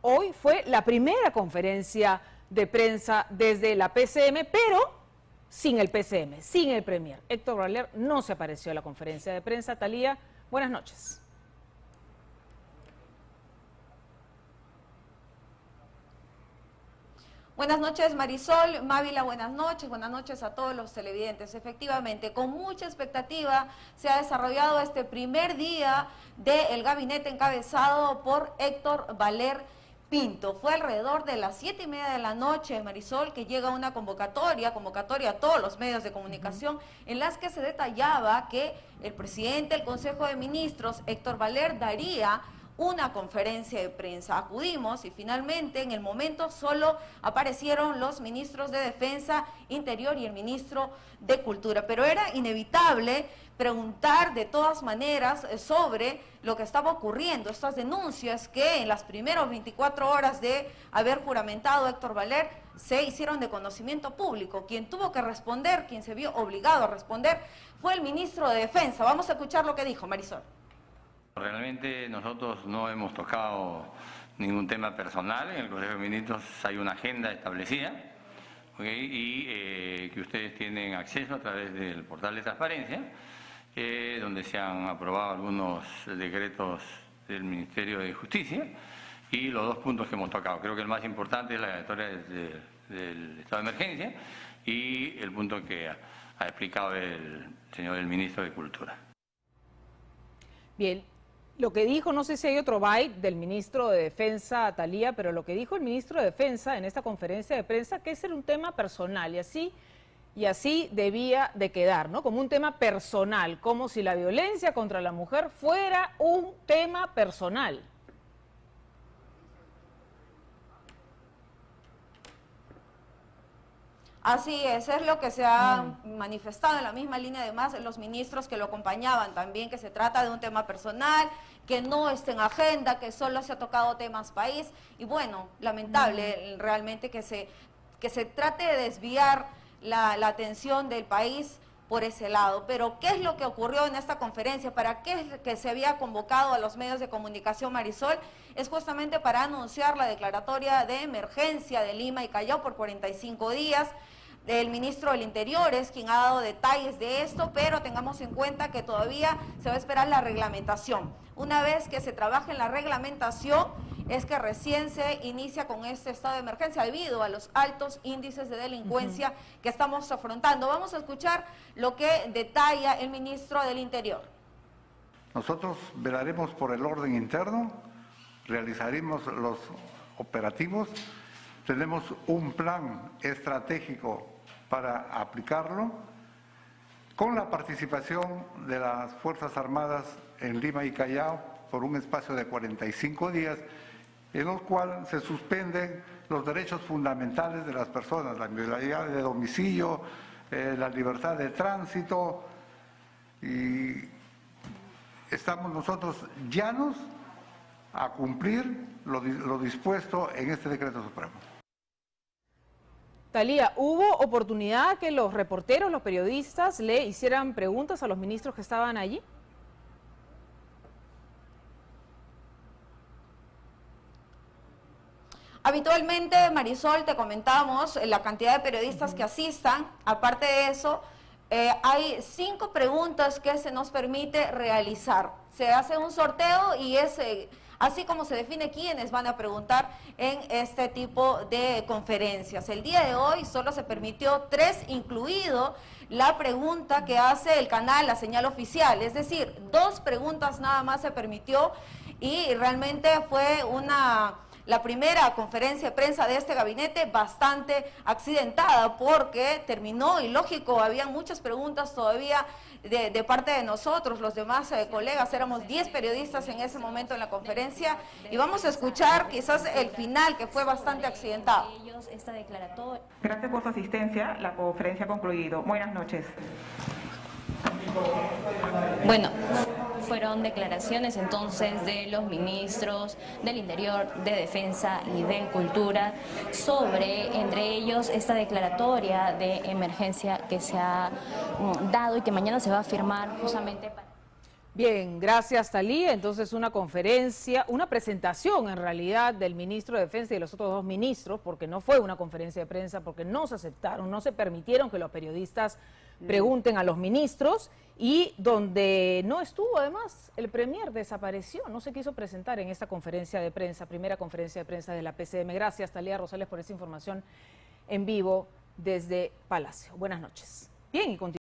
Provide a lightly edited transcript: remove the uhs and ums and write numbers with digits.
hoy fue la primera conferencia de prensa desde la PCM, pero sin el PCM, sin el Premier. Héctor Valer no se apareció a la conferencia de prensa. Talía, buenas noches. Buenas noches, Marisol. Mávila, buenas noches a todos los televidentes. Efectivamente, con mucha expectativa se ha desarrollado este primer día del gabinete encabezado por Héctor Valer Pinto. Fue alrededor de las 7:30 de la noche, Marisol, que llega una convocatoria a todos los medios de comunicación, en las que se detallaba que el presidente del Consejo de Ministros, Héctor Valer, daría una conferencia de prensa. Acudimos y finalmente en el momento solo aparecieron los ministros de Defensa, Interior y el ministro de Cultura, pero era inevitable preguntar de todas maneras sobre lo que estaba ocurriendo, estas denuncias que en las primeras 24 horas de haber juramentado Héctor Valer se hicieron de conocimiento público. Quien tuvo que responder, quien se vio obligado a responder, fue el ministro de Defensa. Vamos a escuchar lo que dijo, Marisol. Realmente nosotros no hemos tocado ningún tema personal. En el Consejo de Ministros hay una agenda establecida, ¿okay? Y que ustedes tienen acceso a través del portal de transparencia, donde se han aprobado algunos decretos del Ministerio de Justicia y los dos puntos que hemos tocado. Creo que el más importante es la declaratoria del estado de emergencia y el punto que ha explicado el señor el ministro de Cultura. Bien. Lo que dijo, no sé si hay otro byte del ministro de Defensa, Talía, pero lo que dijo el ministro de Defensa en esta conferencia de prensa, que ese era un tema personal y así debía de quedar, ¿no? Como un tema personal, como si la violencia contra la mujer fuera un tema personal. Así es lo que se ha manifestado en la misma línea, además los ministros que lo acompañaban también, que se trata de un tema personal, que no está en agenda, que solo se ha tocado temas país, y bueno, lamentable realmente que se trate de desviar la atención del país por ese lado. Pero ¿qué es lo que ocurrió en esta conferencia? ¿Para qué es que se había convocado a los medios de comunicación, Marisol? Es justamente para anunciar la declaratoria de emergencia de Lima y Callao por 45 días. El ministro del Interior es quien ha dado detalles de esto, pero tengamos en cuenta que todavía se va a esperar la reglamentación. Una vez que se trabaje en la reglamentación, es que recién se inicia con este estado de emergencia debido a los altos índices de delincuencia que estamos afrontando. Vamos a escuchar lo que detalla el ministro del Interior. Nosotros velaremos por el orden interno, realizaremos los operativos, tenemos un plan estratégico para aplicarlo, con la participación de las Fuerzas Armadas en Lima y Callao por un espacio de 45 días, en los cuales se suspenden los derechos fundamentales de las personas, la inviolabilidad de domicilio, la libertad de tránsito, y estamos nosotros llanos a cumplir lo dispuesto en este decreto supremo. Talía, ¿hubo oportunidad que los reporteros, los periodistas le hicieran preguntas a los ministros que estaban allí? Habitualmente, Marisol, te comentamos la cantidad de periodistas que asistan. Aparte de eso, hay 5 preguntas que se nos permite realizar. Se hace un sorteo y es así como se define quiénes van a preguntar en este tipo de conferencias. El día de hoy solo se permitió 3, incluido la pregunta que hace el canal La Señal Oficial, es decir, 2 preguntas nada más se permitió, y realmente fue la primera conferencia de prensa de este gabinete bastante accidentada, porque terminó, y lógico, había muchas preguntas todavía de parte de nosotros, los demás colegas, éramos 10 periodistas en ese momento en la conferencia, y vamos a escuchar quizás el final, que fue bastante accidentado. Gracias por su asistencia, la conferencia ha concluido. Buenas noches. Bueno, fueron declaraciones entonces de los ministros del Interior, de Defensa y de Cultura sobre, entre ellos, esta declaratoria de emergencia que se ha dado y que mañana se va a firmar justamente para... Bien, gracias Talía. Entonces una conferencia, una presentación en realidad del ministro de Defensa y de los otros dos ministros, porque no fue una conferencia de prensa, porque no se aceptaron, no se permitieron que los periodistas pregunten a los ministros, y donde no estuvo además el premier, desapareció, no se quiso presentar en esta conferencia de prensa, primera conferencia de prensa de la PCM. Gracias Talía Rosales por esa información en vivo desde Palacio. Buenas noches. Bien, y